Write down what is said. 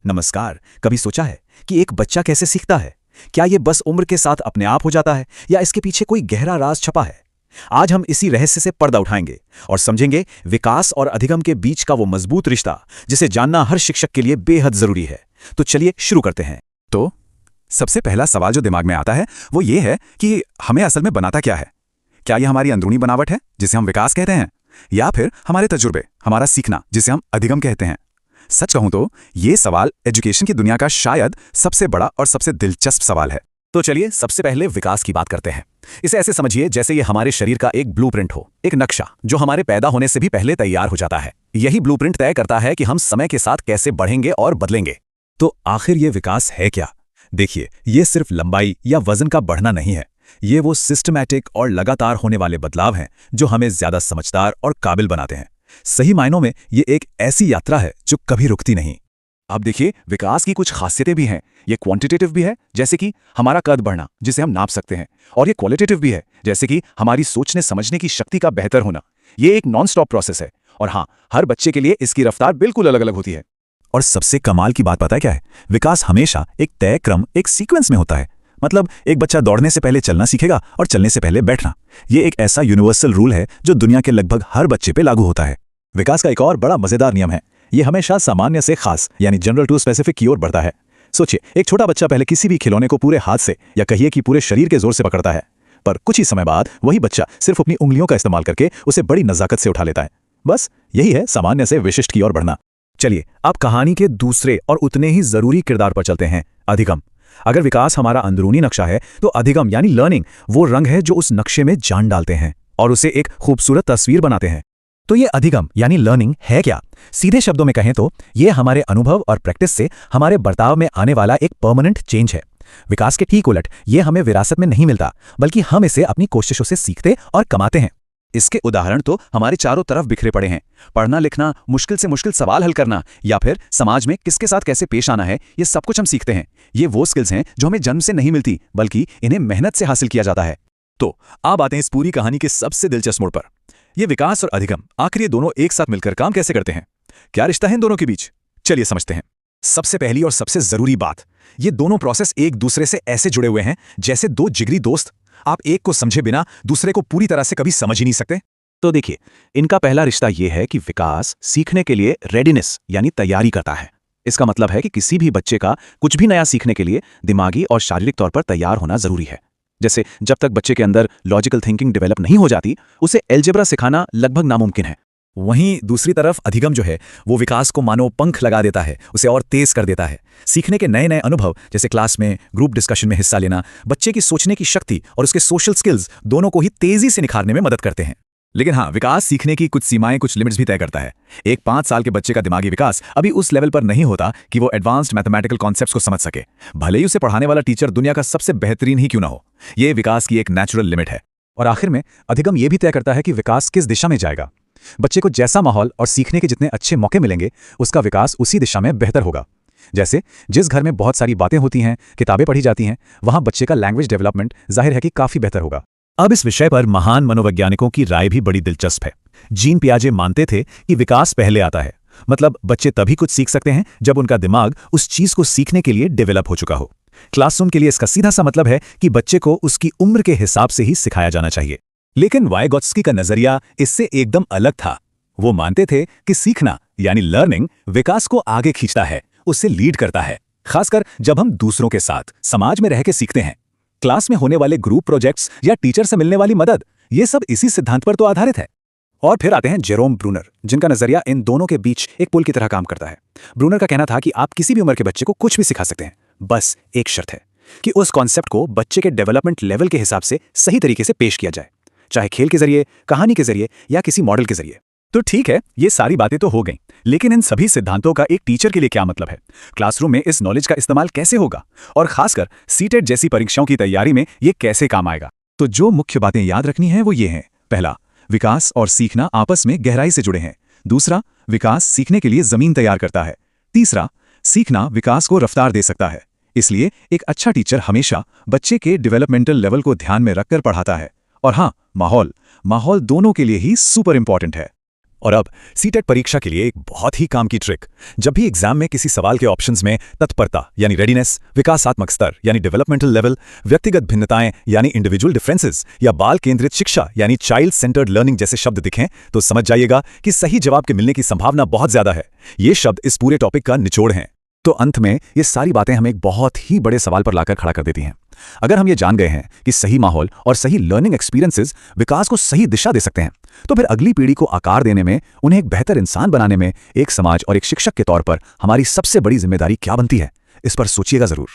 नमस्कार। कभी सोचा है कि एक बच्चा कैसे सीखता है? क्या ये बस उम्र के साथ अपने आप हो जाता है या इसके पीछे कोई गहरा राज छपा है? आज हम इसी रहस्य से पर्दा उठाएंगे और समझेंगे विकास और अधिगम के बीच का वो मजबूत रिश्ता जिसे जानना हर शिक्षक के लिए बेहद जरूरी है। तो चलिए शुरू करते हैं। तो सबसे पहला सवाल जो दिमाग में आता है वो ये है कि हमें असल में बनाता क्या है? क्या ये हमारी अंदरूनी बनावट है जिसे हम विकास कहते हैं, या फिर हमारे तजुर्बे, हमारा सीखना जिसे हम अधिगम कहते हैं? सच कहूं तो ये सवाल एजुकेशन की दुनिया का शायद सबसे बड़ा और सबसे दिलचस्प सवाल है। तो चलिए सबसे पहले विकास की बात करते हैं। इसे ऐसे समझिए जैसे ये हमारे शरीर का एक ब्लूप्रिंट हो, एक नक्शा जो हमारे पैदा होने से भी पहले तैयार हो जाता है। यही ब्लूप्रिंट तय करता है कि हम समय के साथ कैसे बढ़ेंगे और बदलेंगे। तो आखिर ये विकास है क्या? देखिए, ये सिर्फ लंबाई या वजन का बढ़ना नहीं है। ये वो सिस्टमैटिक और लगातार होने वाले बदलाव हैं जो हमें ज्यादा समझदार और काबिल बनाते हैं। सही मायनों में ये एक ऐसी यात्रा है जो कभी रुकती नहीं। अब देखिए, विकास की कुछ खासियतें भी हैं। ये क्वांटिटेटिव भी है, जैसे कि हमारा कद बढ़ना जिसे हम नाप सकते हैं, और ये क्वालिटेटिव भी है, जैसे कि हमारी सोचने समझने की शक्ति का बेहतर होना। ये एक नॉन स्टॉप प्रोसेस है, और हाँ, हर बच्चे के लिए इसकी रफ्तार बिल्कुल अलग अलग होती है। और सबसे कमाल की बात पता है क्या है? विकास हमेशा एक तय क्रम, एक सीक्वेंस में होता है। मतलब एक बच्चा दौड़ने से पहले चलना सीखेगा और चलने से पहले बैठना। ये एक ऐसा यूनिवर्सल रूल है जो दुनिया के लगभग हर बच्चे पे लागू होता है। विकास का एक और बड़ा मजेदार नियम है, ये हमेशा सामान्य से खास यानी जनरल टू स्पेसिफिक की ओर बढ़ता है। सोचिए, एक छोटा बच्चा पहले किसी भी खिलौने को पूरे हाथ से या कहिए कि पूरे शरीर के जोर से पकड़ता है, पर कुछ ही समय बाद वही बच्चा सिर्फ अपनी उंगलियों का इस्तेमाल करके उसे बड़ी नजाकत से उठा लेता है। बस यही है सामान्य से विशिष्ट की ओर बढ़ना। चलिए अब कहानी के दूसरे और उतने ही जरूरी किरदार पर चलते हैं, अधिगम। अगर विकास हमारा अंदरूनी नक्शा है तो अधिगम यानी लर्निंग वो रंग है जो उस नक्शे में जान डालते हैं और उसे एक खूबसूरत तस्वीर बनाते हैं। तो ये अधिगम यानी लर्निंग है क्या? सीधे शब्दों में कहें तो ये हमारे अनुभव और प्रैक्टिस से हमारे बर्ताव में आने वाला एक परमानेंट चेंज है। विकास के ठीक उलट ये हमें विरासत में नहीं मिलता, बल्कि हम इसे अपनी कोशिशों से सीखते और कमाते हैं। इसके उदाहरण तो हमारे चारों तरफ बिखरे पड़े हैं। पढ़ना लिखना, मुश्किल से मुश्किल सवाल हल करना, या फिर समाज में किसके साथ कैसे पेश आना है, ये सब कुछ हम सीखते हैं। ये वो स्किल्स हैं जो हमें जन्म से नहीं मिलती, बल्कि इन्हें मेहनत से हासिल किया जाता है। तो अब आते हैं इस पूरी कहानी के सबसे दिलचस्प मोड़ पर। ये विकास और अधिगम, आखिर ये दोनों एक साथ मिलकर काम कैसे करते हैं? क्या रिश्ता है इन दोनों के बीच? चलिए समझते हैं। सबसे पहली और सबसे जरूरी बात, ये दोनों प्रोसेस एक दूसरे से ऐसे जुड़े हुए हैं जैसे दो जिगरी दोस्त। आप एक को समझे बिना दूसरे को पूरी तरह से कभी समझ ही नहीं सकते। तो देखिए, इनका पहला रिश्ता यह है कि विकास सीखने के लिए रेडीनेस यानी तैयारी करता है। इसका मतलब है कि किसी भी बच्चे का कुछ भी नया सीखने के लिए दिमागी और शारीरिक तौर पर तैयार होना जरूरी है। जैसे जब तक बच्चे के अंदर लॉजिकल थिंकिंग डेवलप नहीं हो जाती, उसे एल्जेब्रा सिखाना लगभग नामुमकिन है। वहीं दूसरी तरफ अधिगम जो है वो विकास को मानो पंख लगा देता है, उसे और तेज कर देता है। सीखने के नए नए अनुभव जैसे क्लास में ग्रुप डिस्कशन में हिस्सा लेना बच्चे की सोचने की शक्ति और उसके सोशल स्किल्स दोनों को ही तेजी से निखारने में मदद करते हैं। लेकिन हाँ, विकास सीखने की कुछ सीमाएं, कुछ लिमिट्स भी तय करता है। एक 5 साल के बच्चे का दिमागी विकास अभी उस लेवल पर नहीं होता कि वो एडवांस्ड मैथमेटिकल कॉन्सेप्ट्स को समझ सके, भले ही उसे पढ़ाने वाला टीचर दुनिया का सबसे बेहतरीन ही क्यों ना हो। ये विकास की एक नेचुरल लिमिट है। और आखिर में अधिगम ये भी तय करता है कि विकास किस दिशा में जाएगा। बच्चे को जैसा माहौल और सीखने के जितने अच्छे मौके मिलेंगे, उसका विकास उसी दिशा में बेहतर होगा। जैसे जिस घर में बहुत सारी बातें होती हैं, किताबें पढ़ी जाती हैं, वहां बच्चे का लैंग्वेज डेवलपमेंट जाहिर है कि काफी बेहतर होगा। अब इस विषय पर महान मनोवैज्ञानिकों की राय भी बड़ी दिलचस्प है। जीन पियाजे मानते थे कि विकास पहले आता है, मतलब बच्चे तभी कुछ सीख सकते हैं जब उनका दिमाग उस चीज को सीखने के लिए डेवलप हो चुका हो। क्लासरूम के लिए इसका सीधा सा मतलब है कि बच्चे को उसकी उम्र के हिसाब से ही सिखाया जाना चाहिए। लेकिन वाइगोत्स्की का नजरिया इससे एकदम अलग था। वो मानते थे कि सीखना यानी लर्निंग विकास को आगे खींचता है, उससे लीड करता है, खासकर जब हम दूसरों के साथ समाज में रह के सीखते हैं। क्लास में होने वाले ग्रुप प्रोजेक्ट्स या टीचर से मिलने वाली मदद, ये सब इसी सिद्धांत पर तो आधारित है। और फिर आते हैं जेरोम ब्रूनर, जिनका नजरिया इन दोनों के बीच एक पुल की तरह काम करता है। ब्रूनर का कहना था कि आप किसी भी उम्र के बच्चे को कुछ भी सिखा सकते हैं, बस एक शर्त है कि उस कॉन्सेप्ट को बच्चे के डेवलपमेंट लेवल के हिसाब से सही तरीके से पेश किया जाए, चाहे खेल के जरिए, कहानी के जरिए या किसी मॉडल के जरिए। तो ठीक है, ये सारी बातें तो हो गईं, लेकिन इन सभी सिद्धांतों का एक टीचर के लिए क्या मतलब है? क्लासरूम में इस नॉलेज का इस्तेमाल कैसे होगा, और खासकर सीटेट जैसी परीक्षाओं की तैयारी में ये कैसे काम आएगा? तो जो मुख्य बातें याद रखनी है वो ये हैं। पहला, विकास और सीखना आपस में गहराई से जुड़े हैं। दूसरा, विकास सीखने के लिए जमीन तैयार करता है। तीसरा, सीखना विकास को रफ्तार दे सकता है, इसलिए एक अच्छा टीचर हमेशा बच्चे के डेवलपमेंटल लेवल को ध्यान में रखकर पढ़ाता है। और हाँ, माहौल दोनों के लिए ही सुपर इंपॉर्टेंट है। और अब सीटेट परीक्षा के लिए एक बहुत ही काम की ट्रिक। जब भी एग्जाम में किसी सवाल के ऑप्शंस में तत्परता यानी रेडीनेस, विकासात्मक स्तर यानी डेवलपमेंटल लेवल, व्यक्तिगत भिन्नताएं यानी इंडिविजुअल डिफरेंसेस या बाल केंद्रित शिक्षा यानी चाइल्ड सेंटर्ड लर्निंग जैसे शब्द दिखें तो समझ जाइएगा कि सही जवाब के मिलने की संभावना बहुत ज्यादा है। ये शब्द इस पूरे टॉपिक का निचोड़ हैं। तो अंत में ये सारी बातें हमें एक बहुत ही बड़े सवाल पर लाकर खड़ा कर देती हैं। अगर हम ये जान गए हैं कि सही माहौल और सही लर्निंग एक्सपीरियंसेस विकास को सही दिशा दे सकते हैं, तो फिर अगली पीढ़ी को आकार देने में, उन्हें एक बेहतर इंसान बनाने में एक समाज और एक शिक्षक के तौर पर हमारी सबसे बड़ी जिम्मेदारी क्या बनती है, इस पर सोचिएगा जरूर।